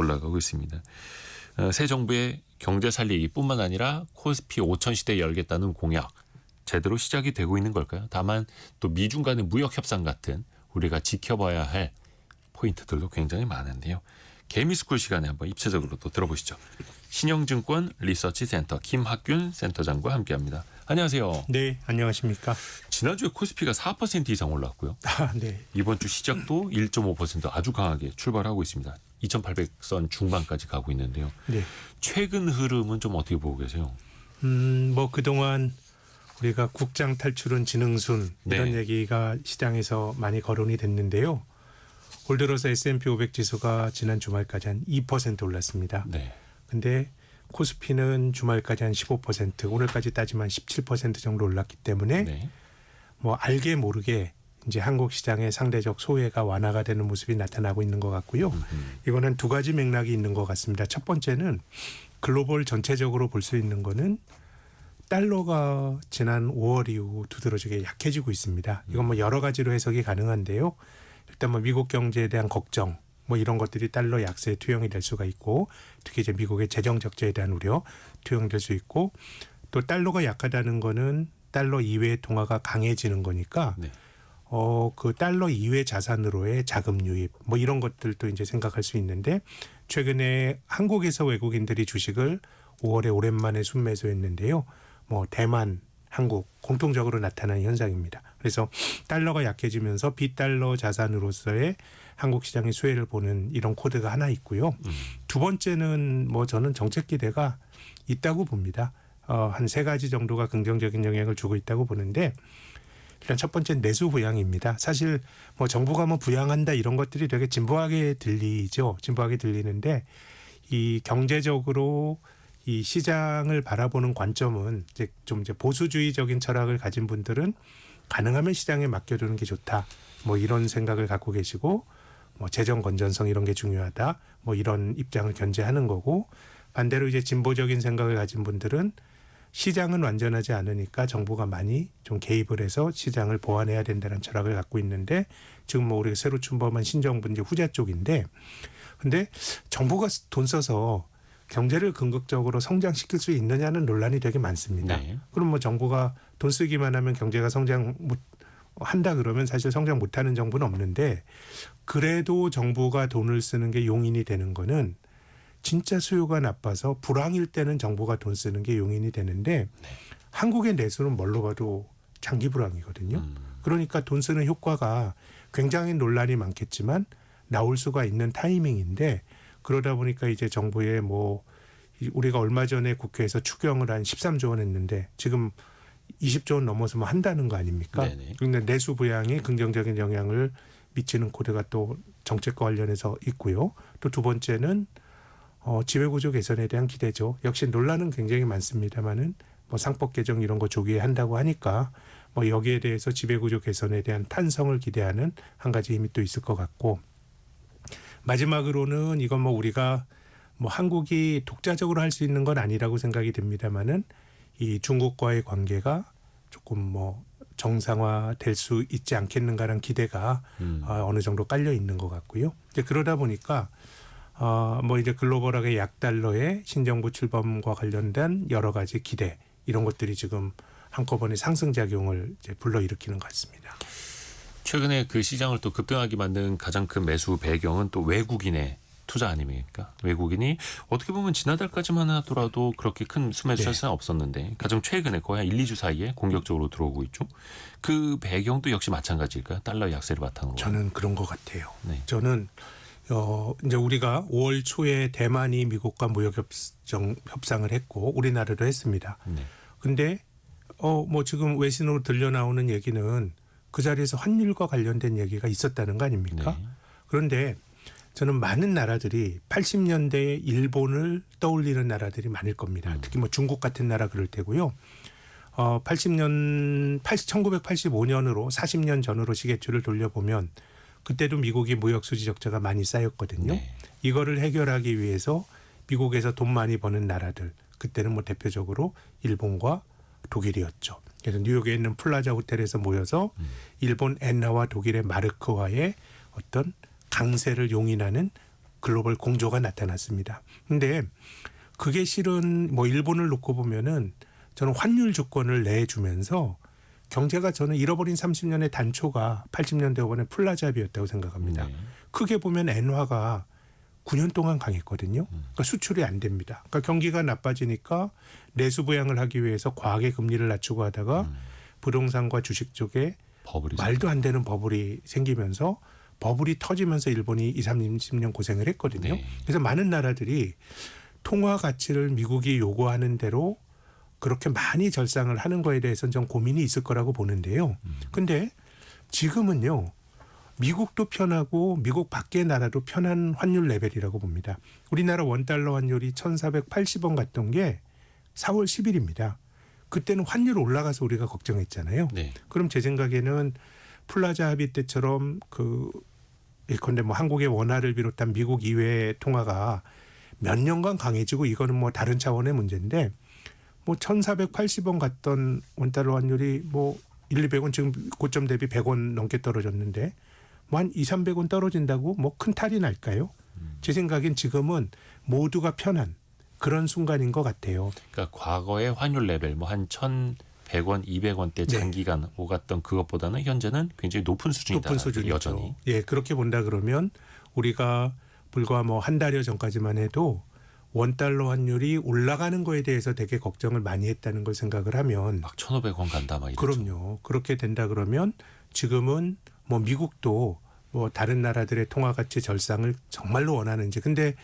올라가고 있습니다. 새 정부의 경제 살리기뿐만 아니라 코스피 5천 시대 열겠다는 공약 제대로 시작이 되고 있는 걸까요? 다만 또 미중 간의 무역 협상 같은 우리가 지켜봐야 할 포인트들도 굉장히 많은데요. 개미스쿨 시간에 한번 입체적으로 또 들어보시죠. 신영증권 리서치센터 김학균 센터장과 함께합니다. 안녕하세요. 네, 안녕하십니까. 지난주에 코스피가 4% 이상 올랐고요. 네. 이번 주 시작도 1.5% 아주 강하게 출발하고 있습니다. 2,800선 중반까지 가고 있는데요. 네. 최근 흐름은 좀 어떻게 보고 계세요? 뭐 그동안 우리가 국장 탈출은 지능순 이런 네. 얘기가 시장에서 많이 거론이 됐는데요. 올 들어서 S&P 500 지수가 지난 주말까지 한 2% 올랐습니다. 네. 근데 코스피는 주말까지 한 15%, 오늘까지 따지면 17% 정도 올랐기 때문에 네. 뭐 알게 모르게 이제 한국 시장의 상대적 소외가 완화가 되는 모습이 나타나고 있는 것 같고요. 이거는 두 가지 맥락이 있는 것 같습니다. 첫 번째는 글로벌 전체적으로 볼 수 있는 거는 달러가 지난 5월 이후 두드러지게 약해지고 있습니다. 이건 뭐 여러 가지로 해석이 가능한데요. 일단 뭐 미국 경제에 대한 걱정, 뭐 이런 것들이 달러 약세에 투영이 될 수가 있고, 특히 이제 미국의 재정 적자에 대한 우려 투영될 수 있고, 또 달러가 약하다는 거는 달러 이외의 통화가 강해지는 거니까 네. 그 달러 이외 자산으로의 자금 유입 뭐 이런 것들도 이제 생각할 수 있는데, 최근에 한국에서 외국인들이 주식을 5월에 오랜만에 순매수했는데요. 뭐 대만, 한국 공통적으로 나타나는 현상입니다. 그래서 달러가 약해지면서 비달러 자산으로서의 한국 시장의 수혜를 보는 이런 코드가 하나 있고요. 두 번째는 뭐 저는 정책 기대가 있다고 봅니다. 한 세 가지 정도가 긍정적인 영향을 주고 있다고 보는데, 일단 첫 번째는 내수 부양입니다. 사실 뭐 정부가 뭐 부양한다 이런 것들이 되게 진부하게 들리죠. 진부하게 들리는데, 이 경제적으로 이 시장을 바라보는 관점은 이제 보수주의적인 철학을 가진 분들은 가능하면 시장에 맡겨두는 게 좋다. 뭐 이런 생각을 갖고 계시고, 뭐 재정 건전성 이런 게 중요하다. 뭐 이런 입장을 견제하는 거고, 반대로 이제 진보적인 생각을 가진 분들은 시장은 완전하지 않으니까 정부가 많이 좀 개입을 해서 시장을 보완해야 된다는 철학을 갖고 있는데, 지금 뭐 우리가 새로 출범한 신정부 이제 후자 쪽인데, 근데 정부가 돈 써서 경제를 궁극적으로 성장시킬 수 있느냐는 논란이 되게 많습니다. 네. 그럼 뭐 정부가 돈 쓰기만 하면 경제가 성장 못 한다 그러면 사실 성장 못하는 정부는 없는데, 그래도 정부가 돈을 쓰는 게 용인이 되는 거는 진짜 수요가 나빠서 불황일 때는 정부가 돈 쓰는 게 용인이 되는데, 한국의 내수는 뭘로 봐도 장기 불황이거든요. 그러니까 돈 쓰는 효과가 굉장히 논란이 많겠지만 나올 수가 있는 타이밍인데, 그러다 보니까 이제 정부의 뭐 우리가 얼마 전에 국회에서 추경을 한 13조 원 했는데 지금 20조 원 넘어서면 한다는 거 아닙니까? 네네. 그런데 내수 부양이 긍정적인 영향을 미치는 코드가 또 정책과 관련해서 있고요. 또 두 번째는 지배구조 개선에 대한 기대죠. 역시 논란은 굉장히 많습니다만은 뭐 상법 개정 이런 거 조기에 한다고 하니까 뭐 여기에 대해서 지배구조 개선에 대한 탄성을 기대하는 한 가지 힘이 또 있을 것 같고, 마지막으로는 이건 뭐 우리가 뭐 한국이 독자적으로 할 수 있는 건 아니라고 생각이 듭니다만은 이 중국과의 관계가 조금 뭐 정상화 될 수 있지 않겠는가라는 기대가 어느 정도 깔려 있는 것 같고요. 이제 그러다 보니까 뭐 이제 글로벌하게 약달러의 신정부 출범과 관련된 여러 가지 기대 이런 것들이 지금 한꺼번에 상승작용을 이제 불러일으키는 것 같습니다. 최근에 그 시장을 또 급등하게 만든 가장 큰 매수 배경은 또 외국인의 투자 아닙니까? 외국인이 어떻게 보면 지난달까지만 하더라도 그렇게 큰 수매수 차세는 없었는데 가장 최근에 거의 한 1, 2주 사이에 공격적으로 들어오고 있죠. 그 배경도 역시 마찬가지일까요? 달러 약세를 바탕으로. 저는 그런 것 같아요. 네. 저는 이제 우리가 5월 초에 대만이 미국과 무역 협상을 했고 우리나라도 했습니다. 네. 근데 뭐 지금 외신으로 들려 나오는 얘기는 그 자리에서 환율과 관련된 얘기가 있었다는 거 아닙니까? 네. 그런데 그런데 저는 많은 나라들이 80년대에 일본을 떠올리는 나라들이 많을 겁니다. 특히 뭐 중국 같은 나라 그럴 테고요. 1985년으로 40년 전으로 시계추를 돌려보면 그때도 미국이 무역 수지 적자가 많이 쌓였거든요. 네. 이거를 해결하기 위해서 미국에서 돈 많이 버는 나라들, 그때는 뭐 대표적으로 일본과 독일이었죠. 그래서 뉴욕에 있는 플라자 호텔에서 모여서 일본 엔화와 독일의 마르크화의 어떤 강세를 용인하는 글로벌 공조가 나타났습니다. 근데 그게 실은 뭐 일본을 놓고 보면은 저는 환율 주권을 내주면서 경제가 저는 잃어버린 30년의 단초가 80년대 후반에 플라잡이었다고 생각합니다. 네. 크게 보면 엔화가 9년 동안 강했거든요. 그러니까 수출이 안 됩니다. 그러니까 경기가 나빠지니까 내수 부양을 하기 위해서 과하게 금리를 낮추고 하다가 부동산과 주식 쪽에 버블이 말도 안 되는 버블이 생기면서 버블이 터지면서 일본이 20, 30년 고생을 했거든요. 네. 그래서 많은 나라들이 통화 가치를 미국이 요구하는 대로 그렇게 많이 절상을 하는 거에 대해서는 좀 고민이 있을 거라고 보는데요. 근데 지금은요. 미국도 편하고 미국 밖의 나라도 편한 환율 레벨이라고 봅니다. 우리나라 원달러 환율이 1,480원 갔던 게 4월 10일입니다. 그때는 환율 올라가서 우리가 걱정했잖아요. 네. 그럼 제 생각에는 플라자 합의 때처럼 예컨대 뭐 한국의 원화를 비롯한 미국 이외의 통화가 몇 년간 강해지고 이거는 뭐 다른 차원의 문제인데 뭐 1,480원 갔던 원달러 환율이 뭐 1, 200원 지금 고점 대비 100원 넘게 떨어졌는데 뭐 한 2, 300원 떨어진다고 뭐 큰 탈이 날까요? 제 생각엔 지금은 모두가 편한 그런 순간인 것 같아요. 그러니까 과거의 환율 레벨 뭐 한 1,100원, 200원대 장기간 오갔던 그것보다는 현재는 굉장히 높은 수준이다. 높은 수준이죠. 여전히. 예, 그렇게 본다 그러면 우리가 불과 뭐 한 달여 전까지만 해도 원달러 환율이 올라가는 거에 대해서 되게 걱정을 많이 했다는 걸 생각을 하면 막 1,500원 간다 막 이러죠. 그럼요. 그렇게 된다 그러면 지금은 뭐 미국도 뭐 다른 나라들의 통화 가치 절상을 정말로 원하는지. 근데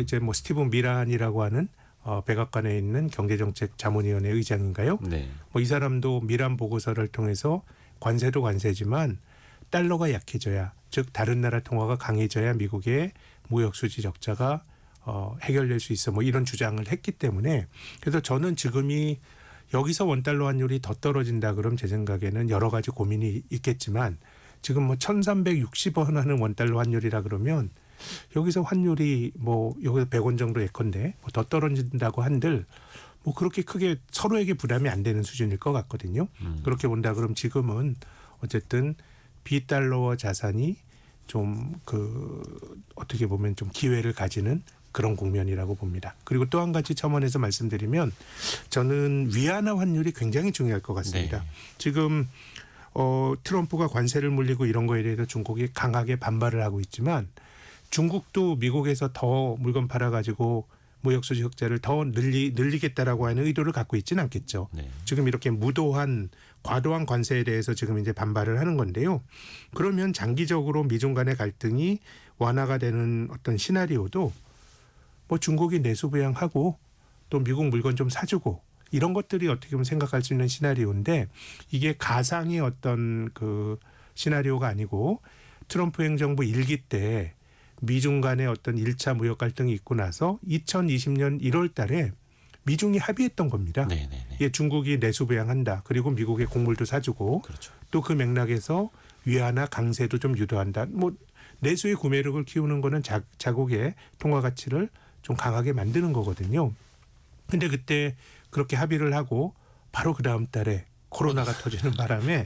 이제 뭐 스티븐 미란이라고 하는 백악관에 있는 경제정책 자문위원회 의장인가요? 네. 뭐 이 사람도 미란 보고서를 통해서 관세도 관세지만 달러가 약해져야 즉 다른 나라 통화가 강해져야 미국의 무역 수지 적자가 해결될 수 있어 뭐 이런 주장을 했기 때문에 그래서 저는 지금이 여기서 원달러 환율이 더 떨어진다 그럼 제 생각에는 여러 가지 고민이 있겠지만 지금 뭐 1,360원 하는 원달러 환율이라 그러면 여기서 환율이 뭐 여기서 100원 정도 예컨대 뭐 더 떨어진다고 한들 뭐 그렇게 크게 서로에게 부담이 안 되는 수준일 것 같거든요. 그렇게 본다 그럼 지금은 어쨌든 비달러화 자산이 좀 어떻게 보면 좀 기회를 가지는 그런 국면이라고 봅니다. 그리고 또 한 가지 첨언해서 말씀드리면 저는 위안화 환율이 굉장히 중요할 것 같습니다. 네. 지금 트럼프가 관세를 물리고 이런 거에 대해서 중국이 강하게 반발을 하고 있지만 중국도 미국에서 더 물건 팔아가지고 무역수지 흑자를 더 늘리겠다라고 하는 의도를 갖고 있지는 않겠죠. 네. 지금 이렇게 무도한 과도한 관세에 대해서 지금 이제 반발을 하는 건데요. 그러면 장기적으로 미중 간의 갈등이 완화가 되는 어떤 시나리오도 뭐 중국이 내수 부양하고 또 미국 물건 좀 사주고 이런 것들이 어떻게 보면 생각할 수 있는 시나리오인데 이게 가상의 어떤 시나리오가 아니고 트럼프 행정부 일기 때 미중 간의 어떤 1차 무역 갈등이 있고 나서 2020년 1월 달에 미중이 합의했던 겁니다. 네네네. 예, 중국이 내수 부양한다. 그리고 미국의 곡물도 사주고 그렇죠. 또 그 맥락에서 위안화 강세도 좀 유도한다. 뭐 내수의 구매력을 키우는 거는 자국의 통화 가치를 좀 강하게 만드는 거거든요. 근데 그때 그렇게 합의를 하고 바로 그 다음 달에 코로나가 터지는 바람에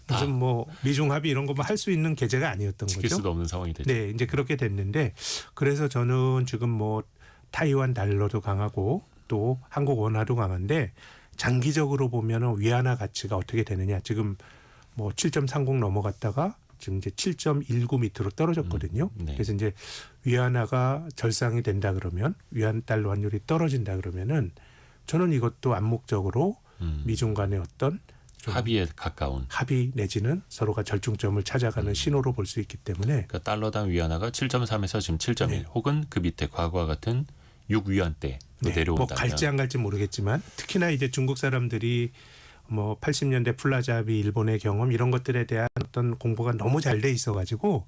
무슨 뭐 미중 합의 이런 것만 할 수 있는 계제가 아니었던 지킬 거죠. 수도 없는 상황이 되죠. 네, 이제 그렇게 됐는데 그래서 저는 지금 뭐 타이완 달러도 강하고 또 한국 원화도 강한데 장기적으로 보면은 위안화 가치가 어떻게 되느냐. 지금 뭐 7.30 넘어갔다가 지금 이제 7.19 밑으로 떨어졌거든요. 네. 그래서 이제 위안화가 절상이 된다 그러면 위안 달러 환율이 떨어진다 그러면은 저는 이것도 암묵적으로 미중 간의 어떤 좀 합의에 가까운. 합의 내지는 서로가 절충점을 찾아가는 신호로 볼 수 있기 때문에 그러니까 달러당 위안화가 7.3에서 지금 7.1 네. 혹은 그 밑에 과거와 같은 6위안대로 네, 내려온다면 뭐 갈지 안 갈지 모르겠지만 특히나 이제 중국 사람들이 뭐 80년대 플라자 합의 일본의 경험 이런 것들에 대한 어떤 공부가 너무 잘 돼 있어가지고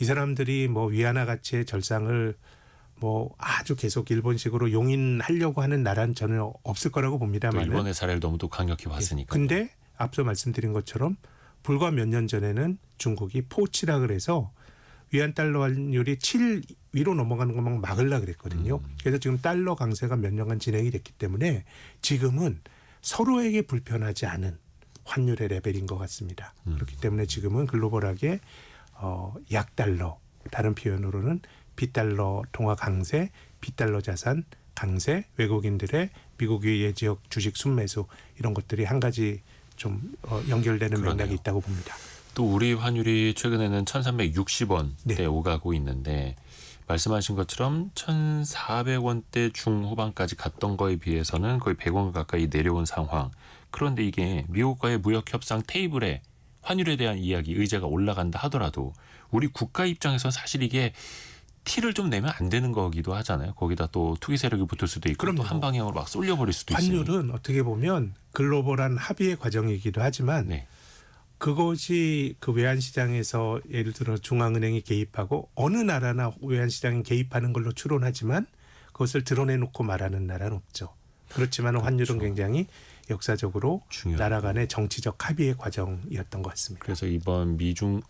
이 사람들이 뭐 위안화 가치의 절상을 뭐 아주 계속 일본식으로 용인하려고 하는 나라는 저는 없을 거라고 또 봅니다만. 일본의 사례를 너무 또 강력히 봤으니까. 근데 앞서 말씀드린 것처럼 불과 몇 년 전에는 중국이 포치라 그래서 위안 달러 환율이 7 위로 넘어가는 것만 막으려 그랬거든요. 그래서 지금 달러 강세가 몇 년간 진행이 됐기 때문에 지금은 서로에게 불편하지 않은 환율의 레벨인 것 같습니다. 그렇기 때문에 지금은 글로벌하게 약달러 다른 표현으로는 비달러 통화 강세, 비달러 자산 강세, 외국인들의 미국 외 지역 주식 순매수 이런 것들이 한 가지 좀 연결되는 그러네요. 맥락이 있다고 봅니다. 또 우리 환율이 최근에는 1360원대 네. 오가고 있는데 말씀하신 것처럼 1400원대 중후반까지 갔던 거에 비해서는 거의 100원 가까이 내려온 상황. 그런데 이게 미국과의 무역 협상 테이블에 환율에 대한 이야기, 의제가 올라간다 하더라도 우리 국가 입장에서 사실 이게 티를 좀 내면 안 되는 거기도 하잖아요. 거기다 또 투기 세력이 붙을 수도 있고 그럼요. 또 한 방향으로 막 쏠려버릴 수도 있어요. 환율은 어떻게 보면 글로벌한 합의의 과정이기도 하지만 네. 그것이 그 외환 시장에서 예를 들어 중앙은행이 개입하고 어느 나라나 외환 시장에 개입하는 걸로 추론하지만 그것을 드러내놓고 말하는 나라는 없죠. 그렇지만 환율은 굉장히 역사적으로 중요하죠. 나라 간의 정치적 합의의 과정이었던 것 같습니다. 그래서 이번 미중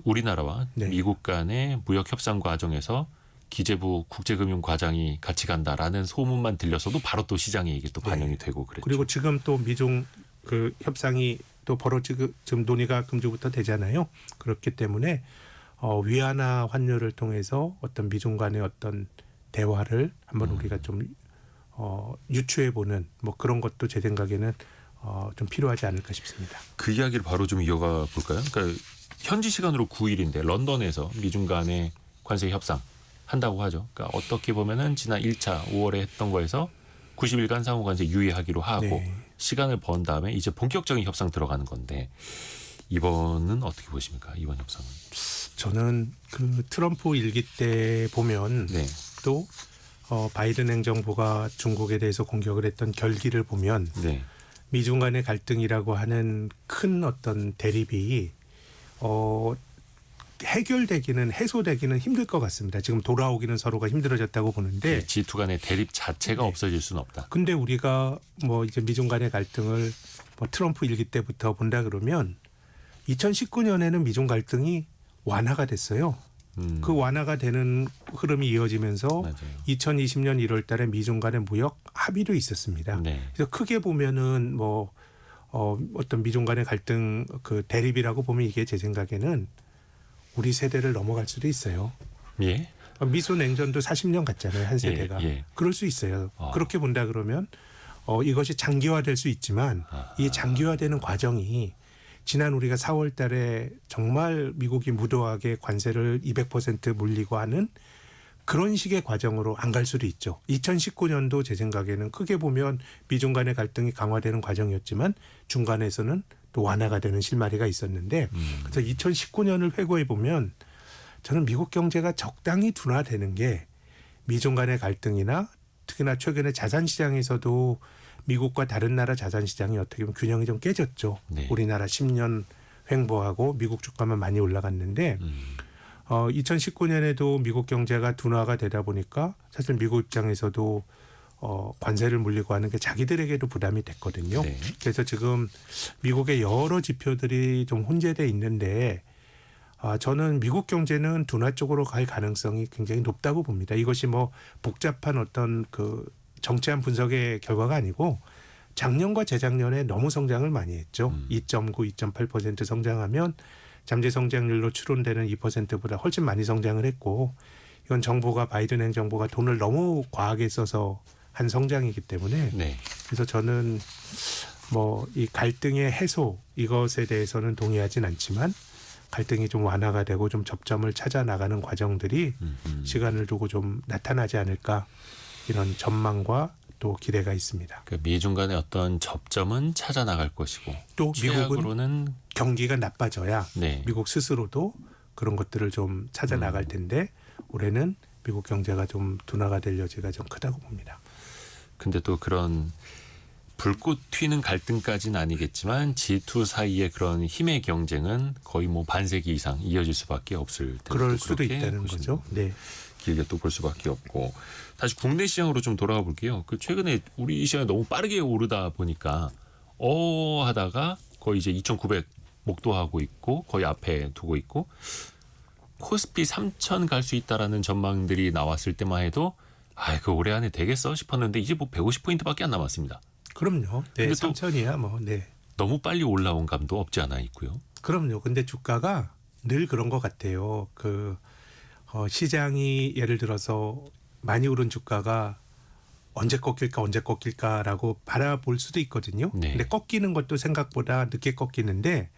우리나라와 네. 미국 간의 무역 협상 과정에서 기재부 국제금융과장이 같이 간다라는 소문만 들려서도 바로 또 시장에 이게 또 반영이 되고 그랬죠. 그리고 지금 또 미중 그 협상이 또 지금 논의가 금주부터 되잖아요. 그렇기 때문에 위안화 환율을 통해서 어떤 미중 간의 어떤 대화를 한번 우리가 좀 유추해 보는 뭐 그런 것도 제 생각에는 좀 필요하지 않을까 싶습니다. 그 이야기를 바로 좀 이어가 볼까요? 그러니까 현지 시간으로 9일인데 런던에서 미중 간의 관세 협상 한다고 하죠. 그러니까 어떻게 보면은 지난 1차 5월에 했던 거에서 90일간 상호 관세 유예하기로 하고 네. 시간을 번 다음에 이제 본격적인 협상 들어가는 건데 이번은 어떻게 보십니까? 이번 협상은? 저는 그 트럼프 일기 때 보면 네. 또 바이든 행정부가 중국에 대해서 공격을 했던 결기를 보면 네. 미중 간의 갈등이라고 하는 큰 어떤 대립이 해소되기는 힘들 것 같습니다. 지금 돌아오기는 서로가 힘들어졌다고 보는데 G2 간의 대립 자체가 네. 없어질 수는 없다. 근데 우리가 뭐 이제 미중 간의 갈등을 뭐 트럼프 일기 때부터 본다 그러면 2019년에는 미중 갈등이 완화가 됐어요. 그 완화가 되는 흐름이 이어지면서 맞아요. 2020년 1월 달에 미중 간의 무역 합의도 있었습니다. 네. 그래서 크게 보면은 뭐 어떤 미중 간의 갈등 그 대립이라고 보면 이게 제 생각에는 우리 세대를 넘어갈 수도 있어요. 예. 미소 냉전도 40년 갔잖아요. 한 세대가. 예. 그럴 수 있어요. 그렇게 본다 그러면 이것이 장기화될 수 있지만 이 장기화되는 과정이 지난 우리가 4월 달에 정말 미국이 무도하게 관세를 200% 물리고 하는 그런 식의 과정으로 안 갈 수도 있죠. 2019년도 제 생각에는 크게 보면 미중 간의 갈등이 강화되는 과정이었지만 중간에서는 또 완화가 되는 실마리가 있었는데 그래서 2019년을 회고해 보면 저는 미국 경제가 적당히 둔화되는 게 미중 간의 갈등이나 특히나 최근에 자산 시장에서도 미국과 다른 나라 자산 시장이 어떻게 보면 균형이 좀 깨졌죠. 네. 우리나라 10년 횡보하고 미국 주가만 많이 올라갔는데 2019년에도 미국 경제가 둔화가 되다 보니까 사실 미국 입장에서도 관세를 물리고 하는 게 자기들에게도 부담이 됐거든요. 네. 그래서 지금 미국의 여러 지표들이 좀 혼재돼 있는데 저는 미국 경제는 둔화 쪽으로 갈 가능성이 굉장히 높다고 봅니다. 이것이 뭐 복잡한 어떤 그 정치한 분석의 결과가 아니고 작년과 재작년에 너무 성장을 많이 했죠. 2.9, 2.8% 성장하면 잠재 성장률로 추론되는 2%보다 훨씬 많이 성장을 했고 이건 정부가 바이든 행정부가 돈을 너무 과하게 써서 한 성장이기 때문에 네. 그래서 저는 뭐 이 갈등의 해소 이것에 대해서는 동의하진 않지만 갈등이 좀 완화가 되고 좀 접점을 찾아 나가는 과정들이 시간을 두고 좀 나타나지 않을까 이런 전망과 또 기대가 있습니다. 그 미중 간의 어떤 접점은 찾아 나갈 것이고 또 미국은 최악으로는 경기가 나빠져야 네. 미국 스스로도 그런 것들을 좀 찾아 나갈 텐데 올해는 미국 경제가 좀 둔화가 될 여지가 좀 크다고 봅니다. 근데 또 그런 불꽃 튀는 갈등까지는 아니겠지만 G2 사이의 그런 힘의 경쟁은 거의 뭐 반세기 이상 이어질 수밖에 없을 텐데 그럴 수도 있다는 거죠. 네. 길게 또 볼 수밖에 없고 다시 국내 시장으로 좀 돌아가 볼게요. 그 최근에 우리 이 시장이 너무 빠르게 오르다 보니까 하다가 거의 이제 2,900 목도하고 있고 거의 앞에 두고 있고 코스피 3,000 갈 수 있다라는 전망들이 나왔을 때만 해도 그 올해 안에 되겠어 싶었는데 이제 뭐 150포인트밖에 안 남았습니다. 그럼요. 네, 근데 또 3천이야 뭐. 네. 너무 빨리 올라온 감도 없지 않아 있고요. 그럼요. 근데 주가가 늘 그런 것 같아요. 시장이 예를 들어서 많이 오른 주가가 언제 꺾일까라고 바라볼 수도 있거든요. 네. 근데 꺾이는 것도 생각보다 늦게 꺾이는데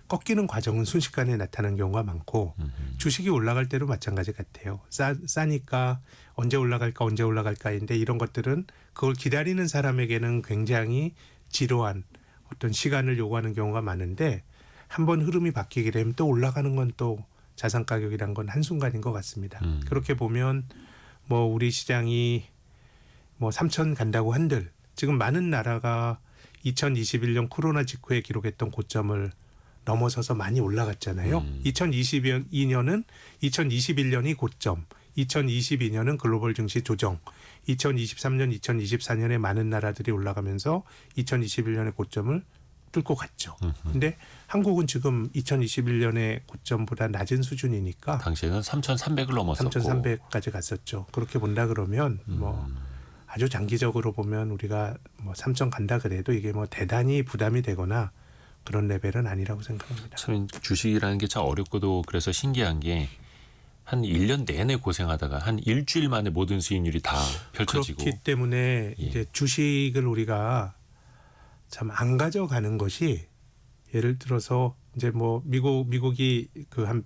꺾이는 과정은 순식간에 나타나는 경우가 많고 주식이 올라갈 때도 마찬가지 같아요. 싸니까 언제 올라갈까인데 이런 것들은 그걸 기다리는 사람에게는 굉장히 지루한 어떤 시간을 요구하는 경우가 많은데 한번 흐름이 바뀌게 되면 또 올라가는 건 또 자산 가격이란 건 한순간인 것 같습니다. 그렇게 보면 뭐 우리 시장이 뭐 3천 간다고 한들 지금 많은 나라가 2021년 코로나 직후에 기록했던 고점을 넘어서서 많이 올라갔잖아요. 2022년은 2021년이 고점, 2022년은 글로벌 증시 조정, 2023년, 2024년에 많은 나라들이 올라가면서 2021년의 고점을 뚫고 갔죠. 근데 한국은 지금 2021년의 고점보다 낮은 수준이니까 당시에는 3,300을 넘었었고 3,300까지 갔었죠. 그렇게 본다 그러면 뭐 아주 장기적으로 보면 우리가 뭐 3천 간다 그래도 이게 뭐 대단히 부담이 되거나 그런 레벨은 아니라고 생각합니다. 참 주식이라는 게 참 어렵고도 그래서 신기한 게 한 1년 내내 고생하다가 한 일주일 만에 모든 수익률이 다 펼쳐지고 그렇기 때문에 예. 이제 주식을 우리가 참 안 가져가는 것이 예를 들어서 이제 뭐 미국이 그 한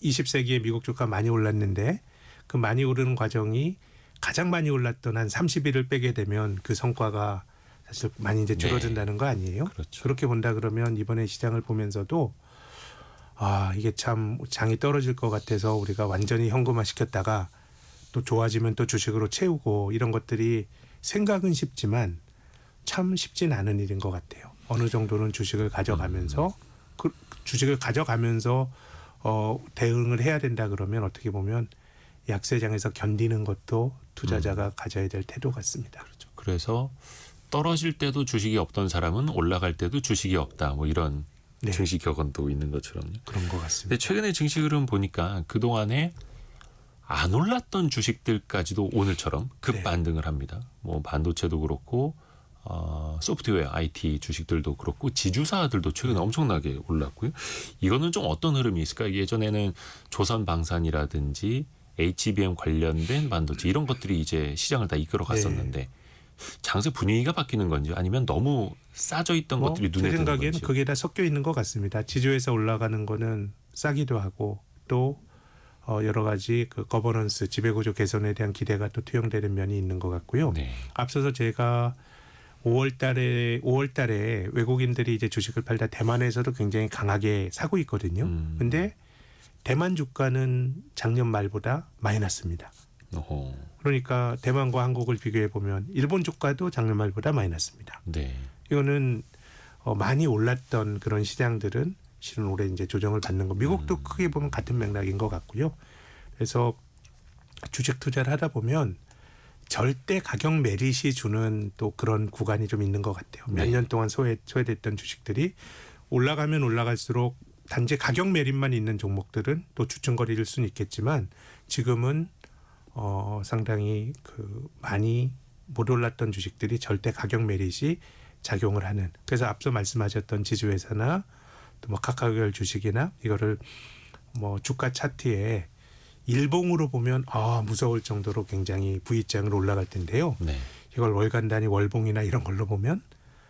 20세기에 미국 주가 많이 올랐는데 그 많이 오르는 과정이 가장 많이 올랐던 한 30일을 빼게 되면 그 성과가 사실 많이 이제 줄어든다는 거 아니에요? 그렇죠. 그렇게 본다 그러면 이번에 시장을 보면서도 이게 참 장이 떨어질 것 같아서 우리가 완전히 현금화 시켰다가 또 좋아지면 또 주식으로 채우고 이런 것들이 생각은 쉽지만 참 쉽진 않은 일인 것 같아요. 어느 정도는 주식을 가져가면서 대응을 해야 된다 그러면 어떻게 보면 약세장에서 견디는 것도 투자자가 가져야 될 태도 같습니다. 그렇죠. 그래서 떨어질 때도 주식이 없던 사람은 올라갈 때도 주식이 없다. 뭐 이런 네. 증시 격언도 있는 것처럼요. 그런 것 같습니다. 근데 최근에 증시 흐름 보니까 그동안에 안 올랐던 주식들까지도 오늘처럼 급 네. 반등을 합니다. 뭐 반도체도 그렇고 소프트웨어, IT 주식들도 그렇고 지주사들도 최근에 엄청나게 올랐고요. 이거는 좀 어떤 흐름이 있을까? 예전에는 조선방산이라든지 HBM 관련된 반도체 이런 것들이 이제 시장을 다 이끌어 갔었는데 장세 분위기가 바뀌는 건지 아니면 너무 싸져 있던 것들이 눈에 제 드는 생각에는 건지. 그게 다 섞여 있는 것 같습니다. 지주에서 올라가는 거는 싸기도 하고 또 여러 가지 그 거버넌스 지배구조 개선에 대한 기대가 또 투영되는 면이 있는 것 같고요. 네. 앞서서 제가 5월달에 외국인들이 이제 주식을 팔다 대만에서도 굉장히 강하게 사고 있거든요. 근데 대만 주가는 작년 말보다 마이너스입니다. 어허. 그러니까 대만과 한국을 비교해 보면 일본 주가도 작년 말보다 마이너스입니다. 네. 이거는 많이 올랐던 그런 시장들은 실은 올해 이제 조정을 받는 거. 미국도 크게 보면 같은 맥락인 것 같고요. 그래서 주식 투자를 하다 보면 절대 가격 메리시 주는 또 그런 구간이 좀 있는 것 같아요. 몇 년 동안 소외됐던 주식들이 올라가면 올라갈수록 단지 가격 메리트만 있는 종목들은 또 주춤거릴 수는 있겠지만 지금은 상당히 그 많이 못 올랐던 주식들이 절대 가격 메리트이 작용을 하는. 그래서 앞서 말씀하셨던 지주회사나 또 뭐 카카오별 주식이나 이거를 뭐 주가 차트에 일봉으로 보면 무서울 정도로 굉장히 V자형으로 올라갈 텐데요. 네. 이걸 월간 단위 월봉이나 이런 걸로 보면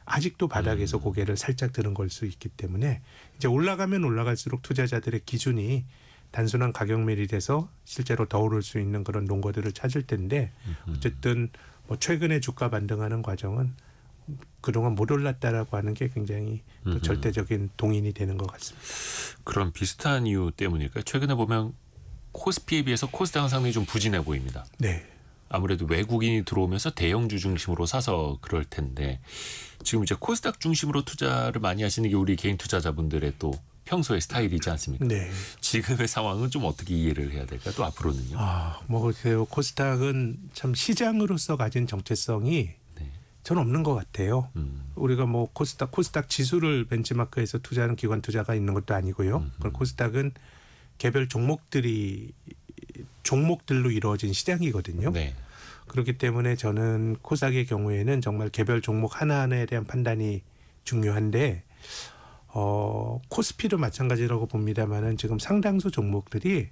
아직도 바닥에서 고개를 살짝 드는 걸 수 있기 때문에 이제 올라가면 올라갈수록 투자자들의 기준이 단순한 가격 메리트에서 실제로 더 오를 수 있는 그런 논거들을 찾을 텐데 어쨌든 뭐 최근에 주가 반등하는 과정은 그동안 못 올랐다라고 하는 게 굉장히 또 절대적인 동인이 되는 것 같습니다. 그런 비슷한 이유 때문일까요? 최근에 보면 코스피에 비해서 코스닥은 상당히 좀 부진해 보입니다. 네. 아무래도 외국인이 들어오면서 대형주 중심으로 사서 그럴 텐데 지금 이제 코스닥 중심으로 투자를 많이 하시는 게 우리 개인 투자자분들의 또 평소의 스타일이지 않습니까? 네. 지금의 상황은 좀 어떻게 이해를 해야 될까요? 또 앞으로는요? 뭐 글쎄요. 코스닥은 참 시장으로서 가진 정체성이 저는 없는 것 같아요. 우리가 뭐 코스닥 지수를 벤치마크해서 투자하는 기관 투자가 있는 것도 아니고요. 코스닥은 개별 종목들로 이루어진 시장이거든요. 네. 그렇기 때문에 저는 코스닥의 경우에는 정말 개별 종목 하나하나에 대한 판단이 중요한데 코스피도 마찬가지라고 봅니다만은 지금 상당수 종목들이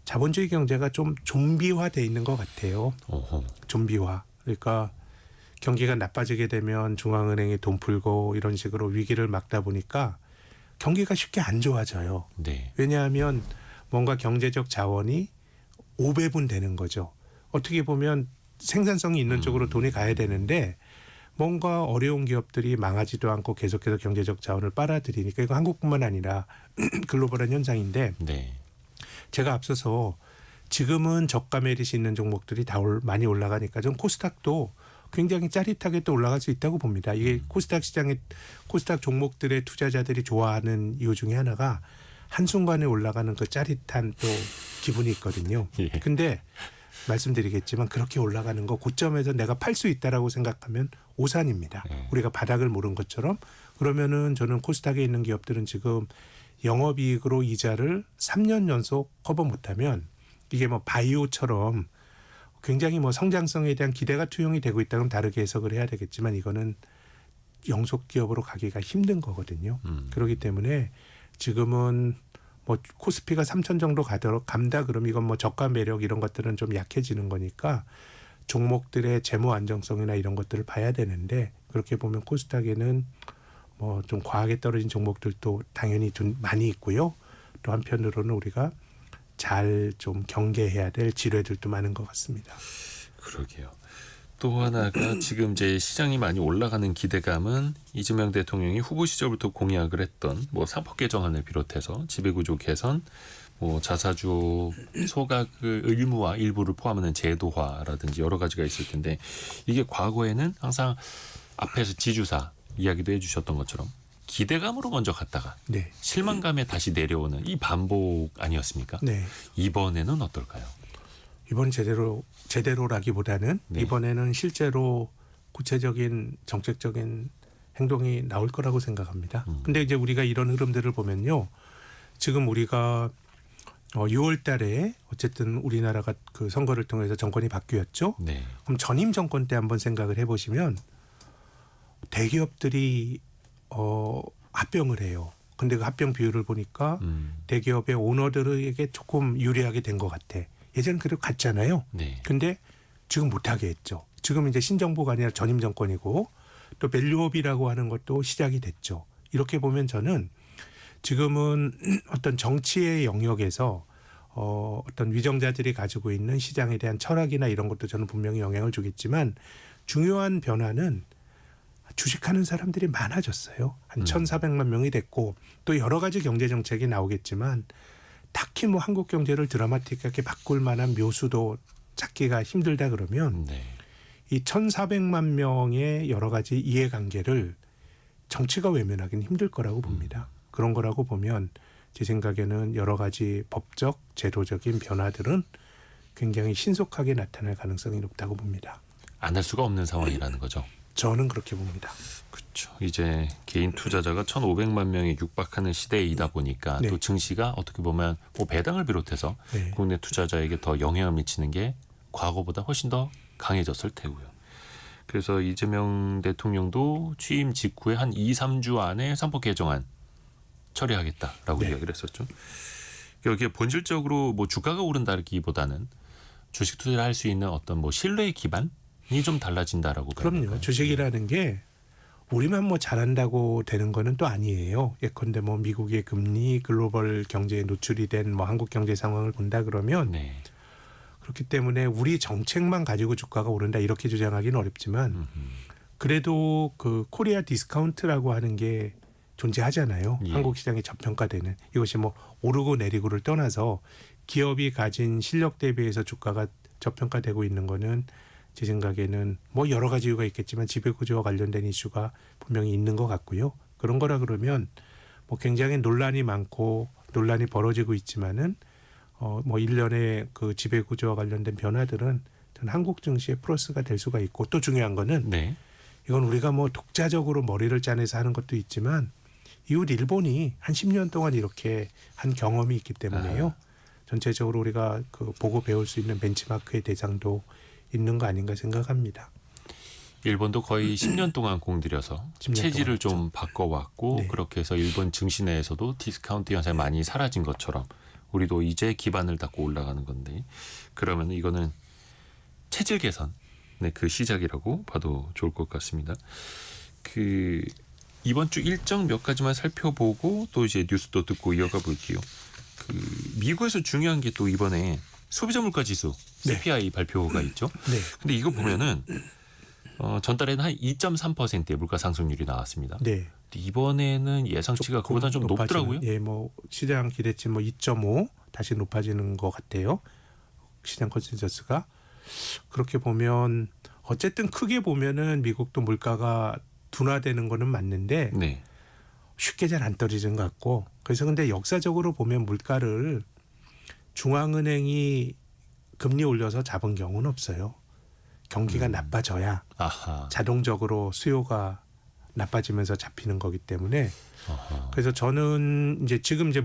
자본주의 경제가 좀 좀비화돼 있는 것 같아요. 어허. 좀비화. 그러니까 경기가 나빠지게 되면 중앙은행이 돈 풀고 이런 식으로 위기를 막다 보니까 경기가 쉽게 안 좋아져요. 네. 왜냐하면 뭔가 경제적 자원이 오배분되는 거죠. 어떻게 보면 생산성이 있는 쪽으로 돈이 가야 되는데 뭔가 어려운 기업들이 망하지도 않고 계속해서 경제적 자원을 빨아들이니까 이거 한국뿐만 아니라 글로벌한 현상인데 네. 제가 앞서서 지금은 저가 메리트 있는 종목들이 다 많이 올라가니까 좀 코스닥도 굉장히 짜릿하게 또 올라갈 수 있다고 봅니다. 이게 코스닥 시장의 코스닥 종목들의 투자자들이 좋아하는 이유 중에 하나가 한순간에 올라가는 그 짜릿한 또 기분이 있거든요. 예. 근데 말씀드리겠지만 그렇게 올라가는 거 고점에서 내가 팔 수 있다라고 생각하면 오산입니다. 우리가 바닥을 모른 것처럼 그러면은 저는 코스닥에 있는 기업들은 지금 영업이익으로 이자를 3년 연속 커버 못하면 이게 뭐 바이오처럼 굉장히 뭐 성장성에 대한 기대가 투영이 되고 있다면 다르게 해석을 해야 되겠지만 이거는 영속 기업으로 가기가 힘든 거거든요. 그렇기 때문에 지금은 뭐 코스피가 3천 정도 가도록 간다 그러면 이건 뭐 저가 매력 이런 것들은 좀 약해지는 거니까 종목들의 재무 안정성이나 이런 것들을 봐야 되는데 그렇게 보면 코스닥에는 뭐 좀 과하게 떨어진 종목들도 당연히 좀 많이 있고요. 또 한편으로는 우리가 잘 좀 경계해야 될 지뢰들도 많은 것 같습니다. 그러게요. 또 하나가 지금 이제 시장이 많이 올라가는 기대감은 이재명 대통령이 후보 시절부터 공약을 했던 뭐 상법 개정안을 비롯해서 지배구조 개선, 뭐 자사주 소각을 의무화 일부를 포함하는 제도화라든지 여러 가지가 있을 텐데 이게 과거에는 항상 앞에서 지주사 이야기도 해주셨던 것처럼 기대감으로 먼저 갔다가 네. 실망감에 다시 내려오는 이 반복 아니었습니까? 네. 이번에는 어떨까요? 이번 제대로라기보다는 네. 이번에는 실제로 구체적인 정책적인 행동이 나올 거라고 생각합니다. 근데 이제 우리가 이런 흐름들을 보면요. 지금 우리가 6월 달에 어쨌든 우리나라가 그 선거를 통해서 정권이 바뀌었죠. 네. 그럼 전임 정권 때 한번 생각을 해보시면 대기업들이 합병을 해요. 근데 그 합병 비율을 보니까 대기업의 오너들에게 조금 유리하게 된 것 같아. 예전엔 그래도 갔잖아요. 네. 근데 지금 못하게 했죠. 지금 이제 신정부가 아니라 전임 정권이고 또 밸류업이라고 하는 것도 시작이 됐죠. 이렇게 보면 저는 지금은 어떤 정치의 영역에서 어떤 위정자들이 가지고 있는 시장에 대한 철학이나 이런 것도 저는 분명히 영향을 주겠지만 중요한 변화는 주식하는 사람들이 많아졌어요. 한 1,400만 명이 됐고 또 여러 가지 경제 정책이 나오겠지만 딱히 뭐 한국 경제를 드라마틱하게 바꿀 만한 묘수도 찾기가 힘들다 그러면 네. 이 1,400만 명의 여러 가지 이해관계를 정치가 외면하기는 힘들 거라고 봅니다. 그런 거라고 보면 제 생각에는 여러 가지 법적, 제도적인 변화들은 굉장히 신속하게 나타날 가능성이 높다고 봅니다. 안 할 수가 없는 상황이라는 거죠. 저는 그렇게 봅니다. 그렇죠. 이제 개인 투자자가 1,500만 명에 육박하는 시대이다 보니까 네. 또 증시가 어떻게 보면 뭐 배당을 비롯해서 네. 국내 투자자에게 더 영향을 미치는 게 과거보다 훨씬 더 강해졌을 테고요. 그래서 이재명 대통령도 취임 직후에 한 2, 3주 안에 상법 개정안 처리하겠다라고 네. 이야기를 했었죠. 여기에 본질적으로 뭐 주가가 오른다기보다는 주식 투자를 할 수 있는 어떤 뭐 신뢰의 기반이 좀 달라진다라고 봐야 그럼요. 될까요? 주식이라는 게 우리만 뭐 잘한다고 되는 거는 또 아니에요. 예컨대 뭐 미국의 금리, 글로벌 경제에 노출이 된 뭐 한국 경제 상황을 본다 그러면 네. 그렇기 때문에 우리 정책만 가지고 주가가 오른다 이렇게 주장하기는 어렵지만 그래도 그 코리아 디스카운트라고 하는 게 존재하잖아요. 예. 한국 시장이 저평가되는 이것이 뭐 오르고 내리고를 떠나서 기업이 가진 실력 대비해서 주가가 저평가되고 있는 거는 제 생각에는 뭐 여러 가지 이유가 있겠지만 지배구조와 관련된 이슈가 분명히 있는 것 같고요. 그런 거라 그러면 뭐 굉장히 논란이 많고 논란이 벌어지고 있지만은 뭐 일련의 그 지배구조와 관련된 변화들은 전 한국 증시의 플러스가 될 수가 있고 또 중요한 거는 네. 이건 우리가 뭐 독자적으로 머리를 짜내서 하는 것도 있지만 이웃 일본이 한 10년 동안 이렇게 한 경험이 있기 때문에요. 전체적으로 우리가 그 보고 배울 수 있는 벤치마크의 대상도 있는 거 아닌가 생각합니다. 일본도 거의 10년 동안 공들여서 10년 체질을 동안 좀 바꿔왔고 네. 그렇게 해서 일본 증시 내에서도 디스카운트 현상이 많이 사라진 것처럼 우리도 이제 기반을 닦고 올라가는 건데 그러면 이거는 체질 개선의 그 시작이라고 봐도 좋을 것 같습니다. 그 이번 주 일정 몇 가지만 살펴보고 또 이제 뉴스도 듣고 이어가 볼게요. 그 미국에서 중요한 게 또 이번에 소비자 물가 지수 CPI 발표가 있죠. 네. 근데 이거 보면은 전달에는 한 2.3%의 물가 상승률이 나왔습니다. 네. 근데 이번에는 예상치가 그보다 좀 높더라고요. 예, 뭐 시장 기대치 뭐 2.5 다시 높아지는 것 같아요. 시장 컨센서스가 그렇게 보면 어쨌든 크게 보면은 미국도 물가가 둔화되는 거는 맞는데 네. 쉽게 잘 안 떨어지는 것 같고 그래서 근데 역사적으로 보면 물가를 중앙은행이 금리 올려서 잡은 경우는 없어요. 경기가 나빠져야 아하. 자동적으로 수요가 나빠지면서 잡히는 거기 때문에 아하. 그래서 저는 이제 지금 이제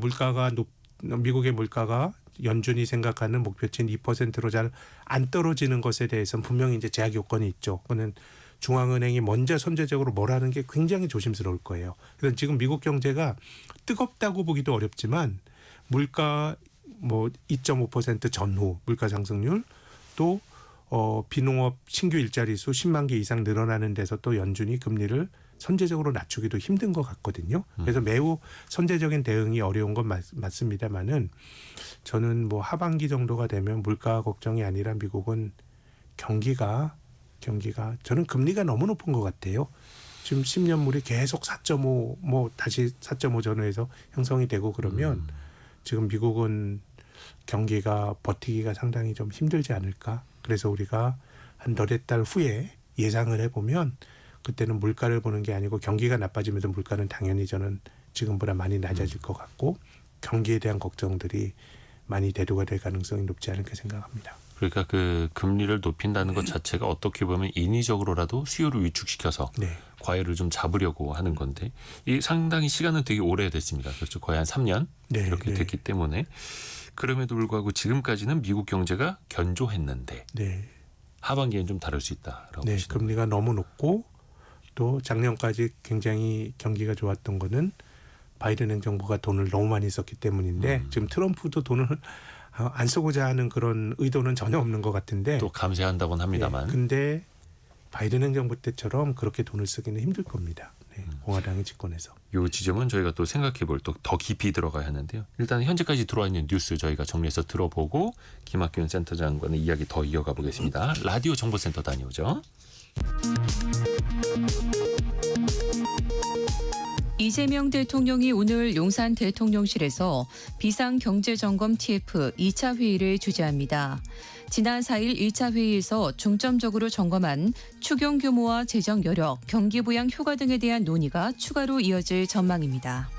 미국의 물가가 연준이 생각하는 목표치인 2%로 잘 안 떨어지는 것에 대해서는 분명히 이제 제약 요건이 있죠. 그거는 중앙은행이 먼저 선제적으로 뭘 하는 게 굉장히 조심스러울 거예요. 그래서 지금 미국 경제가 뜨겁다고 보기도 어렵지만 물가 뭐 2.5% 전후 물가 상승률 또 비농업 신규 일자리 수 10만 개 이상 늘어나는 데서 또 연준이 금리를 선제적으로 낮추기도 힘든 것 같거든요. 그래서 매우 선제적인 대응이 어려운 건 맞습니다만은 저는 뭐 하반기 정도가 되면 물가 걱정이 아니라 미국은 경기가 저는 금리가 너무 높은 것 같아요. 지금 10년물이 계속 4.5 뭐 다시 4.5 전후에서 형성이 되고 그러면 지금 미국은 경기가 버티기가 상당히 좀 힘들지 않을까. 그래서 우리가 한 너댓 달 후에 예상을 해보면 그때는 물가를 보는 게 아니고 경기가 나빠지면서 물가는 당연히 저는 지금보다 많이 낮아질 것 같고 경기에 대한 걱정들이 많이 대두가 될 가능성이 높지 않을까 생각합니다. 그러니까 그 금리를 높인다는 것 자체가 어떻게 보면 인위적으로라도 수요를 위축시켜서 네. 과열을 좀 잡으려고 하는 건데 이 상당히 시간은 되게 오래됐습니다. 그렇죠. 거의 한 3년 네, 이렇게 네. 됐기 때문에 그럼에도 불구하고 지금까지는 미국 경제가 견조했는데 네. 하반기엔 좀 다를 수 있다라고 네, 보시는 금리가 너무 높고 또 작년까지 굉장히 경기가 좋았던 거는 바이든 행정부가 돈을 너무 많이 썼기 때문인데 지금 트럼프도 돈을 안 쓰고자 하는 그런 의도는 전혀 없는 것 같은데 또 감세한다고는 합니다만 근데 바이든 행정부 때처럼 그렇게 돈을 쓰기는 힘들 겁니다. 네, 공화당이 집권해서. 이 지점은 저희가 또 생각해볼 또 더 깊이 들어가야 하는데요. 일단 현재까지 들어와 있는 뉴스 저희가 정리해서 들어보고 김학균 센터장과의 이야기 더 이어가 보겠습니다. 라디오 정보센터 다녀오죠. 이재명 대통령이 오늘 용산 대통령실에서 비상경제점검 TF 2차 회의를 주재합니다. 지난 4일 1차 회의에서 중점적으로 점검한 추경 규모와 재정 여력, 경기 부양 효과 등에 대한 논의가 추가로 이어질 전망입니다.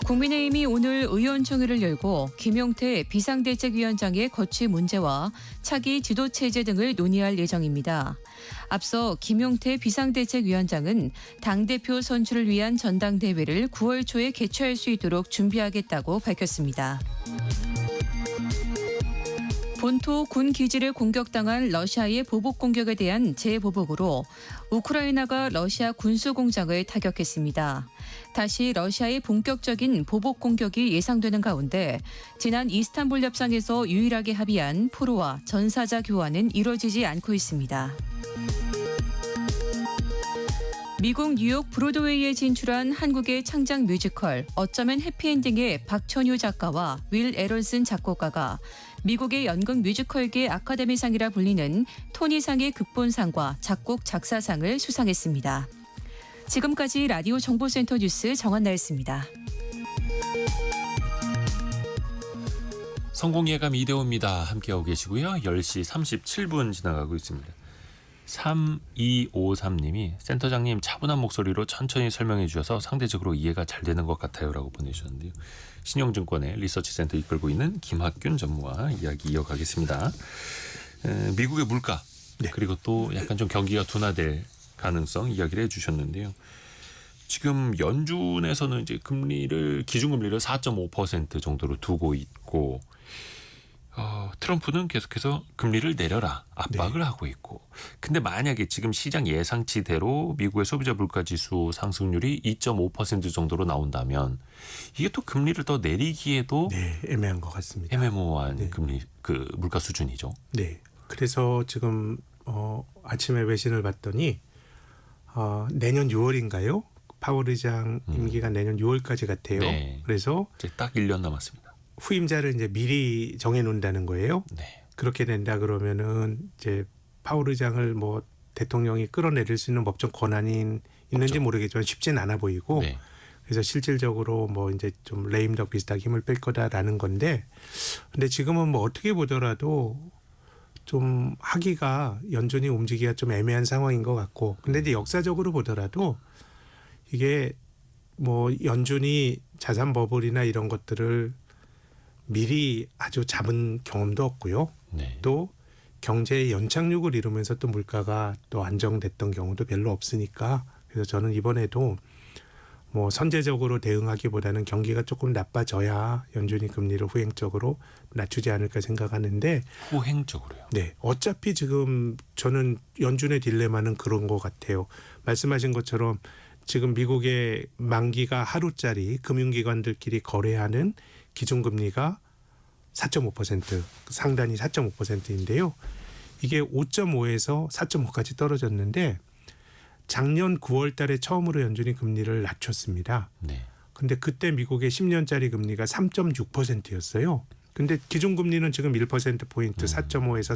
국민의힘이 오늘 의원총회를 열고 김용태 비상대책위원장의 거취 문제와 차기 지도체제 등을 논의할 예정입니다. 앞서 김용태 비상대책위원장은 당대표 선출을 위한 전당대회를 9월 초에 개최할 수 있도록 준비하겠다고 밝혔습니다. 본토 군 기지를 공격당한 러시아의 보복 공격에 대한 재보복으로 우크라이나가 러시아 군수 공장을 타격했습니다. 다시 러시아의 본격적인 보복 공격이 예상되는 가운데 지난 이스탄불 협상에서 유일하게 합의한 포로와 전사자 교환은 이뤄지지 않고 있습니다. 미국 뉴욕 브로드웨이에 진출한 한국의 창작 뮤지컬 어쩌면 해피엔딩의 박천유 작가와 윌 에런슨 작곡가가 미국의 연극 뮤지컬계 아카데미상이라 불리는 토니상의 극본상과 작곡 작사상을 수상했습니다. 지금까지 라디오 정보센터 뉴스 정한나였습니다. 성공예감 이대호입니다. 함께하고 계시고요. 10시 37분 지나가고 있습니다. 3253님이 센터장님 차분한 목소리로 천천히 설명해 주셔서 상대적으로 이해가 잘 되는 것 같아요 라고 보내주셨는데요. 신영증권의 리서치센터 이끌고 있는 김학균 전무와 이야기 이어가겠습니다. 미국의 물가 네. 그리고 또 약간 좀 경기가 둔화될 가능성 이야기를 해주셨는데요. 지금 연준에서는 이제 기준금리를 4.5% 정도로 두고 있고 트럼프는 계속해서 금리를 내려라 압박을 하고 있고, 근데 만약에 지금 시장 예상치대로 미국의 소비자 물가지수 상승률이 2.5% 정도로 나온다면 이게 또 금리를 더 내리기에도 네, 애매한 것 같습니다. 애매모호한 네. 금리 물가 수준이죠. 네. 그래서 지금 아침에 외신을 봤더니 내년 6월인가요? 파월 의장 임기가 내년 6월까지 같아요. 네. 그래서 이제 딱 1년 남았습니다. 후임자를 이제 미리 정해 놓는다는 거예요. 네. 그렇게 된다 그러면은 이제 파월 의장을 뭐 대통령이 끌어내릴 수 있는 법적 권한이 있는지 없죠. 모르겠지만 쉽진 않아 보이고 네. 그래서 실질적으로 뭐 이제 좀 레임덕 비슷하게 힘을 뺄 거다라는 건데, 근데 지금은 뭐 어떻게 보더라도 좀 하기가 연준이 움직이기가 좀 애매한 상황인 것 같고, 근데 이제 역사적으로 보더라도 이게 뭐 연준이 자산 버블이나 이런 것들을 미리 아주 잡은 경험도 없고요. 네. 또 경제의 연착륙을 이루면서 또 물가가 또 안정됐던 경우도 별로 없으니까, 그래서 저는 이번에도 뭐 선제적으로 대응하기보다는 경기가 조금 나빠져야 연준이 금리를 후행적으로 낮추지 않을까 생각하는데, 후행적으로요. 네, 어차피 지금 저는 연준의 딜레마는 그런 것 같아요. 말씀하신 것처럼 지금 미국의 만기가 하루짜리 금융기관들끼리 거래하는 기준금리가 4.5%, 상단이 4.5%인데요. 이게 5.5에서 4.5까지 떨어졌는데 작년 9월 달에 처음으로 연준이 금리를 낮췄습니다. 네. 근데 그때 미국의 10년짜리 금리가 3.6%였어요. 근데 기준금리는 지금 1%포인트 4.5에서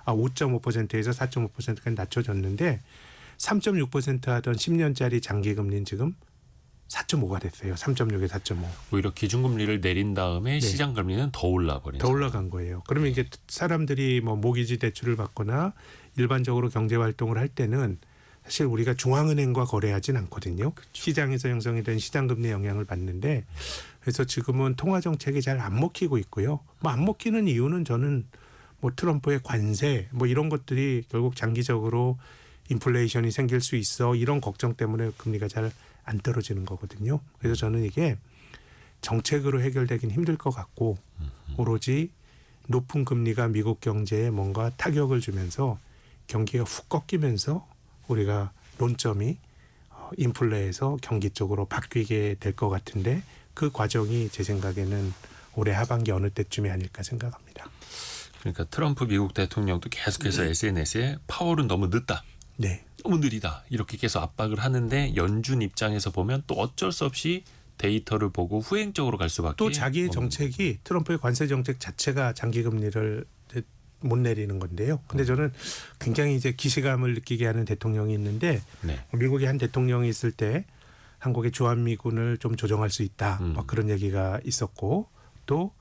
5.5%에서 4.5%까지 낮춰졌는데 3.6% 하던 10년짜리 장기금리는 지금 4.5가 됐어요. 3.6에 4.5. 오히려 기준금리를 내린 다음에 네. 시장 금리는 더 올라버린. 더 올라간 거예요. 그러면 이게 사람들이 뭐 모기지 대출을 받거나 일반적으로 경제 활동을 할 때는 사실 우리가 중앙은행과 거래하진 않거든요. 시장에서 형성이 된 시장금리 영향을 받는데, 그래서 지금은 통화 정책이 잘 안 먹히고 있고요. 뭐 안 먹히는 이유는 저는 뭐 트럼프의 관세 뭐 이런 것들이 결국 장기적으로 인플레이션이 생길 수 있어 이런 걱정 때문에 금리가 잘 안 떨어지는 거거든요. 그래서 저는 이게 정책으로 해결되긴 힘들 것 같고, 오로지 높은 금리가 미국 경제에 뭔가 타격을 주면서 경기가 훅 꺾이면서 우리가 논점이 인플레에서 경기 쪽으로 바뀌게 될 것 같은데, 그 과정이 제 생각에는 올해 하반기 어느 때쯤이 아닐까 생각합니다. 그러니까 트럼프 미국 대통령도 계속해서 SNS에 파월은 너무 늦다. 네. 너무 느리다. 이렇게 계속 압박을 하는데 연준 입장에서 보면 또 어쩔 수 없이 데이터를 보고 후행적으로 갈 수밖에 또 자기의 없는 정책이 트럼프의 관세 정책 자체가 장기 금리를 못 내리는 건데요. 근데 저는 굉장히 이제 기시감을 느끼게 하는 대통령이 있는데, 네. 미국의 한 대통령이 있을 때 한국의 주한미군을 좀 조정할 수 있다. 막 그런 얘기가 있었고, 또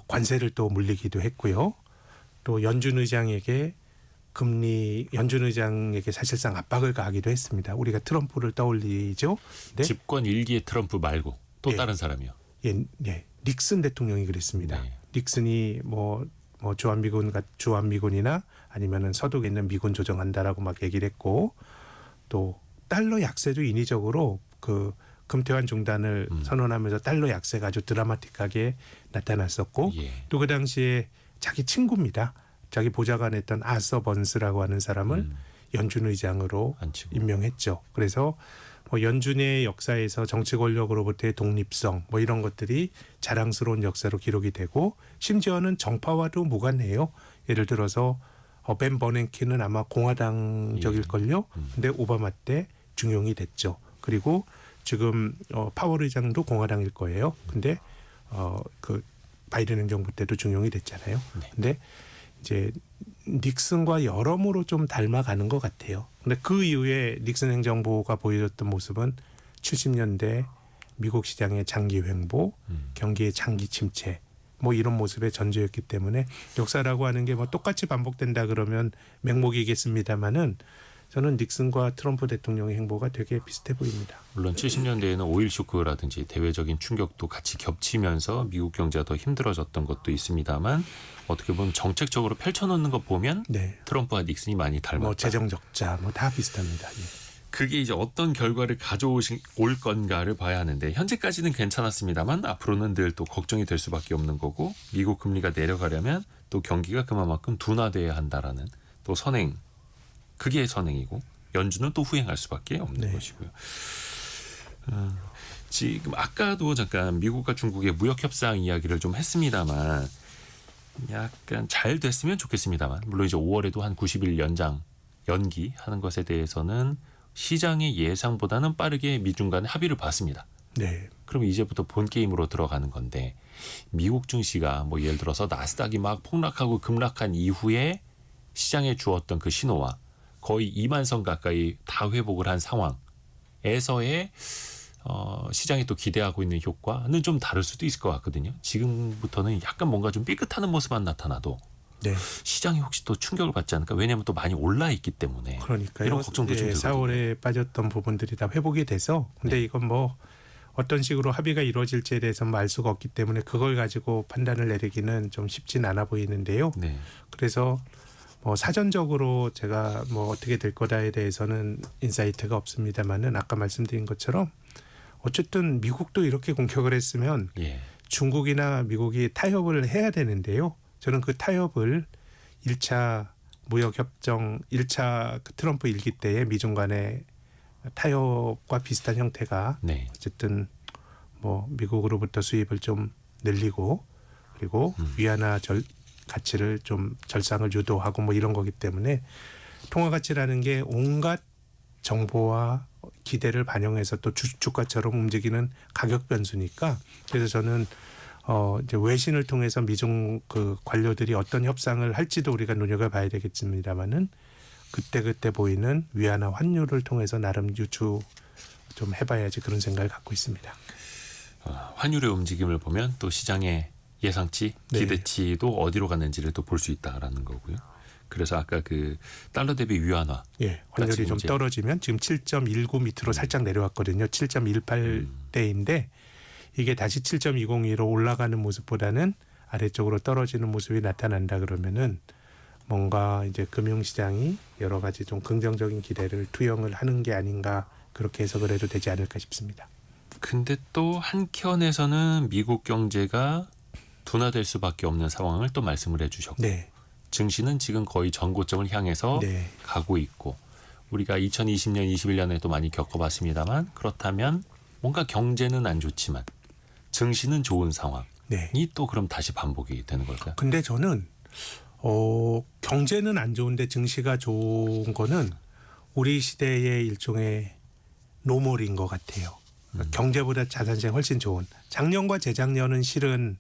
관세를 또 물리기도 했고요. 또 연준 의장에게 연준 의장에게 사실상 압박을 가하기도 했습니다. 우리가 트럼프를 떠올리죠. 네? 집권 일기의 트럼프 말고 또 예. 다른 사람이요. 예, 닉슨 대통령이 그랬습니다. 네. 닉슨이 뭐 주한미군이나 아니면은 서독에 있는 미군 조정한다라고 막 얘기를 했고, 또 달러 약세도 인위적으로 그 금태환 중단을 선언하면서 달러 약세가 아주 드라마틱하게 나타났었고, 예. 또 그 당시에 자기 친구입니다. 자기 보좌관했던 아서 번스라고 하는 사람을 연준 의장으로 앉히고. 임명했죠. 그래서 뭐 연준의 역사에서 정치 권력으로부터의 독립성 뭐 이런 것들이 자랑스러운 역사로 기록이 되고, 심지어는 정파와도 무관해요. 예를 들어서 벤 버냉키는 아마 공화당적일걸요. 근데 오바마 때 중용이 됐죠. 그리고 지금 파월 의장도 공화당일 거예요. 근데 그 바이든 행정부 때도 중용이 됐잖아요. 근데 이제 닉슨과 여러모로 좀 닮아가는 것 같아요. 근데 그 이후에 닉슨 행정부가 보여줬던 모습은 70년대 미국 시장의 장기 횡보, 경기의 장기 침체 뭐 이런 모습의 전제였기 때문에 역사라고 하는 게 뭐 똑같이 반복된다 그러면 맹목이겠습니다만은 저는 닉슨과 트럼프 대통령의 행보가 되게 비슷해 보입니다. 물론 70년대에는 오일 쇼크라든지 대외적인 충격도 같이 겹치면서 미국 경제가 더 힘들어졌던 것도 있습니다만, 어떻게 보면 정책적으로 펼쳐놓는 것 보면 네. 트럼프와 닉슨이 많이 닮았다. 뭐 재정 적자 뭐 다 비슷합니다. 예. 그게 이제 어떤 결과를 가져올 건가를 봐야 하는데 현재까지는 괜찮았습니다만 앞으로는 늘 또 걱정이 될 수밖에 없는 거고 미국 금리가 내려가려면 또 경기가 그만큼 둔화돼야 한다라는 또 선행 그게 선행이고 연준은 또 후행할 수밖에 없는 네. 것이고요. 지금 아까도 잠깐 미국과 중국의 무역 협상 이야기를 좀 했습니다만 약간 잘 됐으면 좋겠습니다만 물론 이제 5월에도 한 90일 연기하는 것에 대해서는 시장의 예상보다는 빠르게 미중 간에 합의를 봤습니다. 네. 그럼 이제부터 본 게임으로 들어가는 건데 미국 증시가 뭐 예를 들어서 나스닥이 막 폭락하고 급락한 이후에 시장에 주었던 그 신호와 거의 2만 선 가까이 다 회복을 한 상황에서의 시장이 또 기대하고 있는 효과는 좀 다를 수도 있을 것 같거든요. 지금부터는 약간 뭔가 좀 삐끗하는 모습만 나타나도 네. 시장이 혹시 또 충격을 받지 않을까? 왜냐하면 또 많이 올라 있기 때문에 그러니까요. 이런 걱정도 좀 들거든요. 4월에 빠졌던 부분들이 다 회복이 돼서 근데 네. 이건 뭐 어떤 식으로 합의가 이루어질지에 대해서는 알 수가 없기 때문에 그걸 가지고 판단을 내리기는 좀 쉽진 않아 보이는데요. 네. 그래서 뭐 사전적으로 제가 뭐 어떻게 될 거다에 대해서는 인사이트가 없습니다만은 아까 말씀드린 것처럼 어쨌든 미국도 이렇게 공격을 했으면 예. 중국이나 미국이 타협을 해야 되는데요. 저는 그 타협을 1차 무역협정 1차 트럼프 일기 때의 미중 간의 타협과 비슷한 형태가 네. 어쨌든 뭐 미국으로부터 수입을 좀 늘리고 그리고 위안화 가치를 좀 절상을 유도하고 뭐 이런 거기 때문에 통화 가치라는 게 온갖 정보와 기대를 반영해서 또 주가처럼 움직이는 가격 변수니까 그래서 저는 이제 외신을 통해서 미중 그 관료들이 어떤 협상을 할지도 우리가 눈여겨봐야 되겠습니다만은 그때 보이는 위안화 환율을 통해서 나름 유추 좀 해봐야지 그런 생각을 갖고 있습니다. 환율의 움직임을 보면 또 시장의 예상치, 네. 기대치도 어디로 갔는지를 또 볼 수 있다라는 거고요. 그래서 아까 그 달러 대비 위안화 예, 환율이 지금 좀 이제- 떨어지면 지금 7.19 밑으로 살짝 내려왔거든요. 7.18대인데 이게 다시 7.20으로 올라가는 모습보다는 아래쪽으로 떨어지는 모습이 나타난다 그러면은 뭔가 이제 금융시장이 여러 가지 좀 긍정적인 기대를 투영을 하는 게 아닌가 그렇게 해석을 해도 되지 않을까 싶습니다. 근데 또 한켠에서는 미국 경제가 둔화될 수밖에 없는 상황을 또 말씀을 해주셨고 네, 증시는 지금 거의 전고점을 향해서 네, 가고 있고 우리가 2020년, 21년에도 많이 겪어봤습니다만 그렇다면 뭔가 경제는 안 좋지만 증시는 좋은 상황이 네. 또 그럼 다시 반복이 되는 걸까요? 근데 저는 경제는 안 좋은데 증시가 좋은 거는 우리 시대의 일종의 노멀인 것 같아요. 그러니까 경제보다 자산시장이 훨씬 좋은. 작년과 재작년은 실은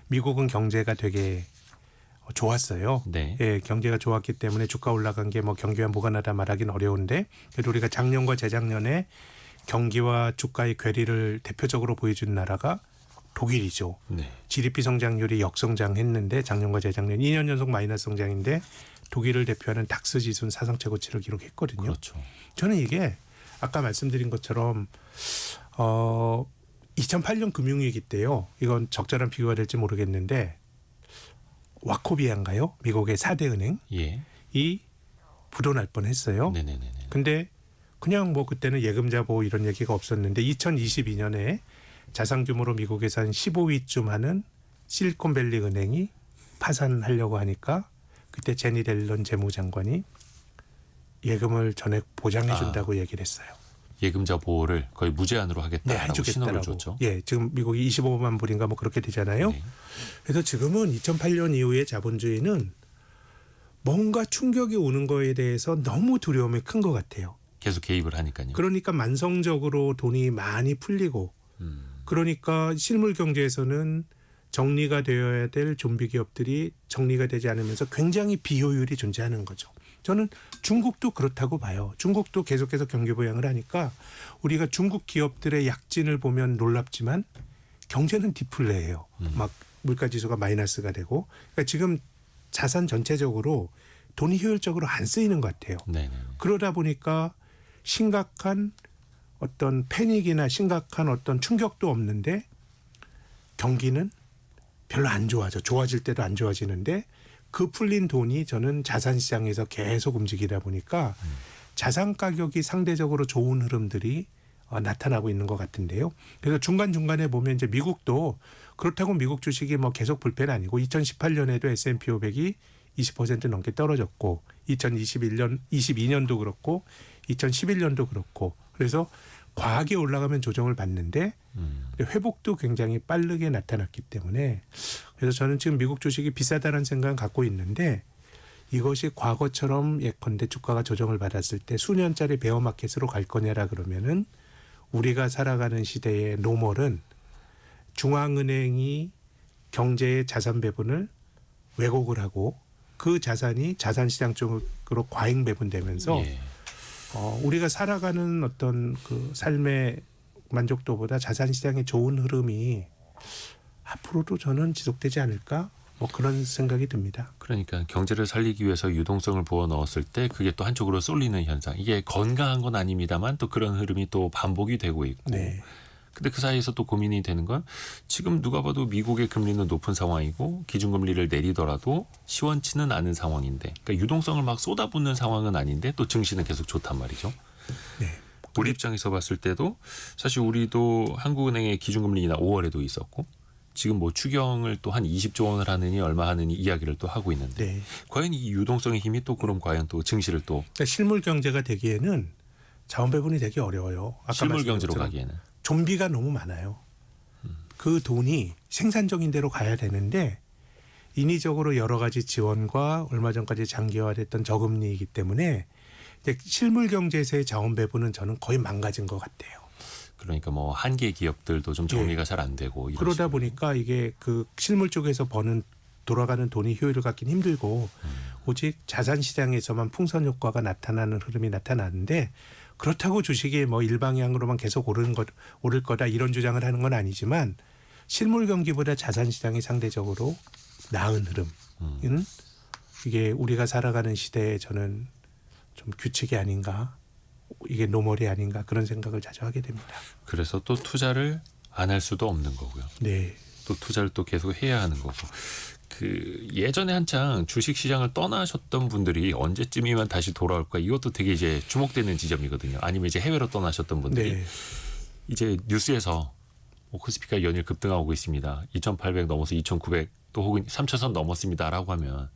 미국은 경제가 되게 좋았어요. 네. 예, 경제가 좋았기 때문에 주가 올라간 게 뭐 경기와 무관하다 말하기는 어려운데 그래도 우리가 작년과 재작년에 경기와 주가의 괴리를 대표적으로 보여준 나라가 독일이죠. 네. GDP 성장률이 역성장했는데 작년과 재작년 2년 연속 마이너스 성장인데 독일을 대표하는 닥스 지수는 사상 최고치를 기록했거든요. 그렇죠. 저는 이게 아까 말씀드린 것처럼 2008년 금융위기 때요. 이건 적절한 비교가 될지 모르겠는데 와코비아인가요? 미국의 4대 은행 예. 이 부도날 뻔했어요. 네네네. 근데 그냥 뭐 그때는 예금자 보호 이런 얘기가 없었는데 2022년에 자산 규모로 미국에서 한 15위쯤 하는 실리콘밸리 은행이 파산하려고 하니까 그때 제니 델런 재무장관이 예금을 전액 보장해 준다고 얘기를 했어요. 예금자 보호를 거의 무제한으로 네, 하겠다라고 신호를 해주겠다라고. 줬죠. 예, 지금 미국이 25만 불인가 뭐 그렇게 되잖아요. 네. 그래서 지금은 2008년 이후에 자본주의는 뭔가 충격이 오는 거에 대해서 너무 두려움이 큰 것 같아요. 계속 개입을 하니까요. 그러니까 만성적으로 돈이 많이 풀리고 그러니까 실물 경제에서는 정리가 되어야 될 좀비 기업들이 정리가 되지 않으면서 굉장히 비효율이 존재하는 거죠. 저는 중국도 그렇다고 봐요. 중국도 계속해서 경기 부양을 하니까 우리가 중국 기업들의 약진을 보면 놀랍지만 경제는 디플레예요. 막 물가지수가 마이너스가 되고 그러니까 지금 자산 전체적으로 돈이 효율적으로 안 쓰이는 것 같아요. 네네. 그러다 보니까 심각한 어떤 패닉이나 심각한 어떤 충격도 없는데 경기는 별로 안 좋아져. 좋아질 때도 안 좋아지는데 그 풀린 돈이 저는 자산시장에서 계속 움직이다 보니까 자산 가격이 상대적으로 좋은 흐름들이 나타나고 있는 것 같은데요. 그래서 중간중간에 보면 이제 미국도 그렇다고 미국 주식이 뭐 계속 불패는 아니고 2018년에도 S&P 500이 20% 넘게 떨어졌고 22년도 그렇고 2011년도 그렇고 그래서 과하게 올라가면 조정을 받는데 회복도 굉장히 빠르게 나타났기 때문에 그래서 저는 지금 미국 주식이 비싸다는 생각은 갖고 있는데 이것이 과거처럼 예컨대 주가가 조정을 받았을 때 수년짜리 베어마켓으로 갈 거냐라 그러면은 우리가 살아가는 시대의 노멀은 중앙은행이 경제의 자산 배분을 왜곡을 하고 그 자산이 자산시장 쪽으로 과잉 배분되면서 예. 우리가 살아가는 어떤 그 삶의 만족도보다 자산시장의 좋은 흐름이 앞으로도 저는 지속되지 않을까? 뭐 그런 생각이 듭니다. 그러니까 경제를 살리기 위해서 유동성을 부어 넣었을 때 그게 또 한쪽으로 쏠리는 현상. 이게 건강한 건 아닙니다만 또 그런 흐름이 또 반복이 되고 있고. 네. 근데 그 사이에서 또 고민이 되는 건 지금 누가 봐도 미국의 금리는 높은 상황이고 기준금리를 내리더라도 시원치는 않은 상황인데 그러니까 유동성을 막 쏟아붓는 상황은 아닌데 또 증시는 계속 좋단 말이죠. 네. 우리 입장에서 봤을 때도 사실 우리도 한국은행의 기준금리 인하 5월에도 있었고 지금 뭐 추경을 또 한 20조 원을 하느니 얼마 하느니 이야기를 또 하고 있는데 네. 과연 이 유동성의 힘이 또 그럼 과연 또 증시를 또 그러니까 실물 경제가 되기에는 자원 배분이 되게 어려워요. 아까 실물 말씀드린 경제로 것처럼 가기에는 좀비가 너무 많아요. 그 돈이 생산적인 데로 가야 되는데 인위적으로 여러 가지 지원과 얼마 전까지 장기화됐던 저금리이기 때문에 이제 실물 경제에서의 자원 배분은 저는 거의 망가진 것 같아요. 그러니까 뭐 한계 기업들도 좀 정리가 잘 안 되고 이런 그러다 식으로. 보니까 이게 그 실물 쪽에서 버는 돌아가는 돈이 효율을 갖긴 힘들고 오직 자산 시장에서만 풍선 효과가 나타나는 흐름이 나타나는데 그렇다고 주식이 뭐 일방향으로만 계속 오를 거다 이런 주장을 하는 건 아니지만 실물 경기보다 자산 시장이 상대적으로 나은 흐름은 이게 우리가 살아가는 시대에 저는 좀 규칙이 아닌가 이게 노멀이 아닌가 그런 생각을 자주 하게 됩니다. 그래서 또 투자를 안 할 수도 없는 거고요. 네. 또 투자를 또 계속 해야 하는 거고. 그 예전에 한창 주식 시장을 떠나셨던 분들이 언제쯤이면 다시 돌아올까 이것도 되게 이제 주목되는 지점이거든요. 아니면 이제 해외로 떠나셨던 분들이 네. 이제 뉴스에서 뭐 코스피가 연일 급등하고 있습니다. 2,800 넘어서 2,900 또 혹은 3,000선 넘었습니다라고 하면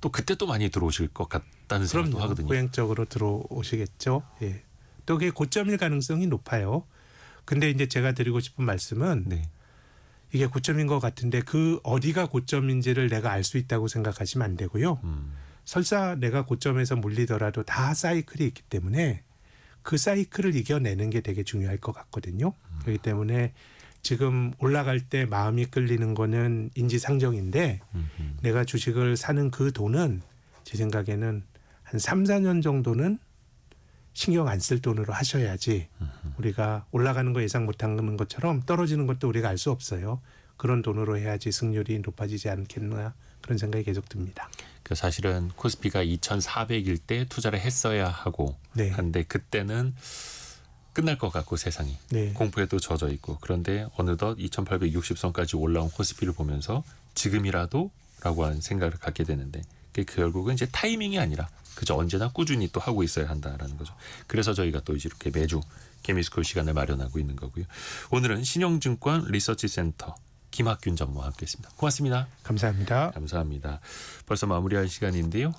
또 그때 또 많이 들어오실 것 같다는 생각도 그럼요. 하거든요. 고행적으로 들어오시겠죠. 예. 또 그게 고점일 가능성이 높아요. 근데 이제 제가 드리고 싶은 말씀은 네. 이게 고점인 것 같은데 그 어디가 고점인지를 내가 알 수 있다고 생각하시면 안 되고요. 설사 내가 고점에서 물리더라도 다 사이클이 있기 때문에 그 사이클을 이겨내는 게 되게 중요할 것 같거든요. 그렇기 때문에 지금 올라갈 때 마음이 끌리는 거는 인지상정인데 내가 주식을 사는 그 돈은 제 생각에는 한 3, 4년 정도는 신경 안 쓸 돈으로 하셔야지 우리가 올라가는 거 예상 못하는 것처럼 떨어지는 것도 우리가 알 수 없어요. 그런 돈으로 해야지 승률이 높아지지 않겠나 그런 생각이 계속 듭니다. 그 사실은 코스피가 2,400일 때 투자를 했어야 하고 네. 한데 그때는 끝날 것 같고 세상이 네. 공포에도 젖어 있고 그런데 어느덧 2,860선까지 올라온 코스피를 보면서 지금이라도 라고 하는 생각을 갖게 되는데 그 결국은 이제 타이밍이 아니라 그저 언제나 꾸준히 또 하고 있어야 한다라는 거죠. 그래서 저희가 또 이제 이렇게 매주 개미스쿨 시간을 마련하고 있는 거고요. 오늘은 신영증권 리서치센터 김학균 전무와 함께했습니다. 고맙습니다. 감사합니다. 감사합니다. 벌써 마무리할 시간인데요.